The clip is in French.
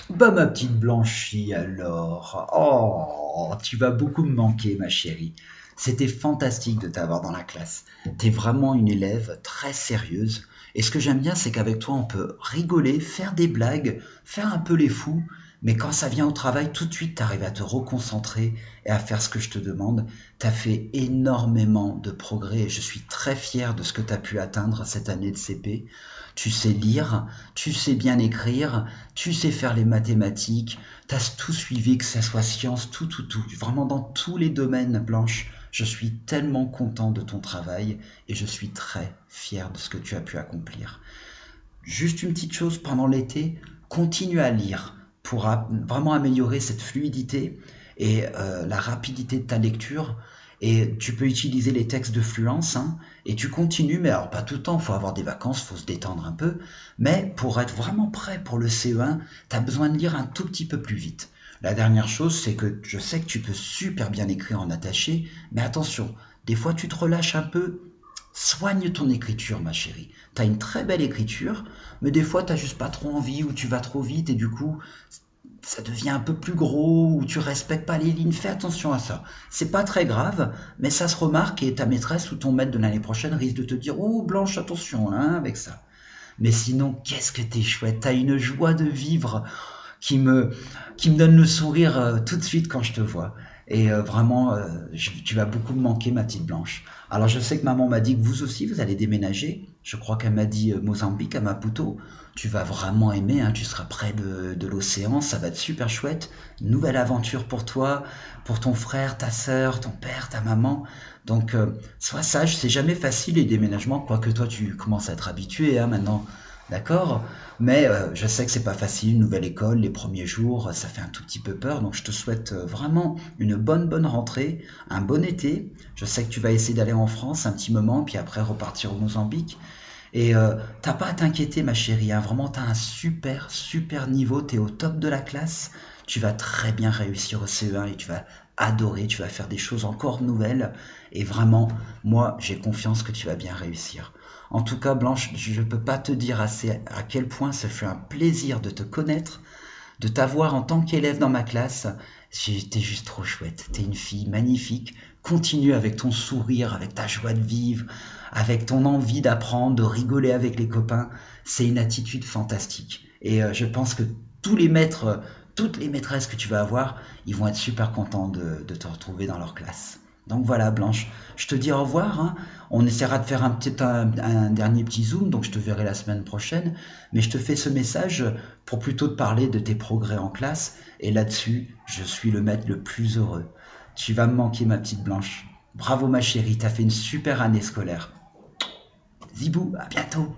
Bah ma petite Blanchie alors. Oh, tu vas beaucoup me manquer ma chérie. C'était fantastique de t'avoir dans la classe. T'es vraiment une élève très sérieuse. Et ce que j'aime bien, c'est qu'avec toi, on peut rigoler, faire des blagues, faire un peu les fous. Mais quand ça vient au travail, tout de suite, t'arrives à te reconcentrer et à faire ce que je te demande. T'as fait énormément de progrès et je suis très fier de ce que t'as pu atteindre cette année de CP. Tu sais lire, tu sais bien écrire, tu sais faire les mathématiques, tu as tout suivi, que ce soit sciences, tout. Vraiment dans tous les domaines, Blanche. Je suis tellement content de ton travail et je suis très fier de ce que tu as pu accomplir. Juste une petite chose pendant l'été, continue à lire pour vraiment améliorer cette fluidité et la rapidité de ta lecture. Et tu peux utiliser les textes de fluence, hein, et tu continues, mais alors pas tout le temps, il faut avoir des vacances, il faut se détendre un peu. Mais pour être vraiment prêt pour le CE1, tu as besoin de lire un tout petit peu plus vite. La dernière chose, c'est que je sais que tu peux super bien écrire en attaché, mais attention, des fois tu te relâches un peu. Soigne ton écriture, ma chérie. T'as une très belle écriture, mais des fois t'as juste pas trop envie ou tu vas trop vite et du coup ça devient un peu plus gros ou tu respectes pas les lignes. Fais attention à ça. C'est pas très grave, mais ça se remarque et ta maîtresse ou ton maître de l'année prochaine risque de te dire oh Blanche, attention hein, avec ça. Mais sinon, qu'est-ce que t'es chouette. T'as une joie de vivre qui me, qui me donne le sourire tout de suite quand je te vois. Et vraiment, tu vas beaucoup me manquer, ma petite Blanche. Alors, je sais que maman m'a dit que vous aussi, vous allez déménager. Je crois qu'elle m'a dit Mozambique, à Maputo. Tu vas vraiment aimer, hein, tu seras près de l'océan, ça va être super chouette. Nouvelle aventure pour toi, pour ton frère, ta sœur, ton père, ta maman. Donc, sois sage, c'est jamais facile les déménagements, quoique toi, tu commences à être habitué hein, maintenant. D'accord? Mais je sais que c'est pas facile, une nouvelle école, les premiers jours, ça fait un tout petit peu peur. Donc je te souhaite vraiment une bonne rentrée, un bon été. Je sais que tu vas essayer d'aller en France un petit moment, puis après repartir au Mozambique. Et t'as pas à t'inquiéter, ma chérie, hein. Vraiment, t'as un super niveau, t'es au top de la classe. Tu vas très bien réussir au CE1 et tu vas adorer, tu vas faire des choses encore nouvelles. Et vraiment, moi, j'ai confiance que tu vas bien réussir. En tout cas, Blanche, je ne peux pas te dire assez à quel point ça fait un plaisir de te connaître, de t'avoir en tant qu'élève dans ma classe. T'es juste trop chouette. T'es une fille magnifique. Continue avec ton sourire, avec ta joie de vivre, avec ton envie d'apprendre, de rigoler avec les copains. C'est une attitude fantastique. Et je pense que tous les maîtres, toutes les maîtresses que tu vas avoir, ils vont être super contents de te retrouver dans leur classe. Donc voilà, Blanche, je te dis au revoir, hein. On essaiera de faire un dernier petit zoom, donc je te verrai la semaine prochaine. Mais je te fais ce message pour plutôt te parler de tes progrès en classe. Et là-dessus, je suis le maître le plus heureux. Tu vas me manquer, ma petite Blanche. Bravo, ma chérie, t'as fait une super année scolaire. Zibou, à bientôt.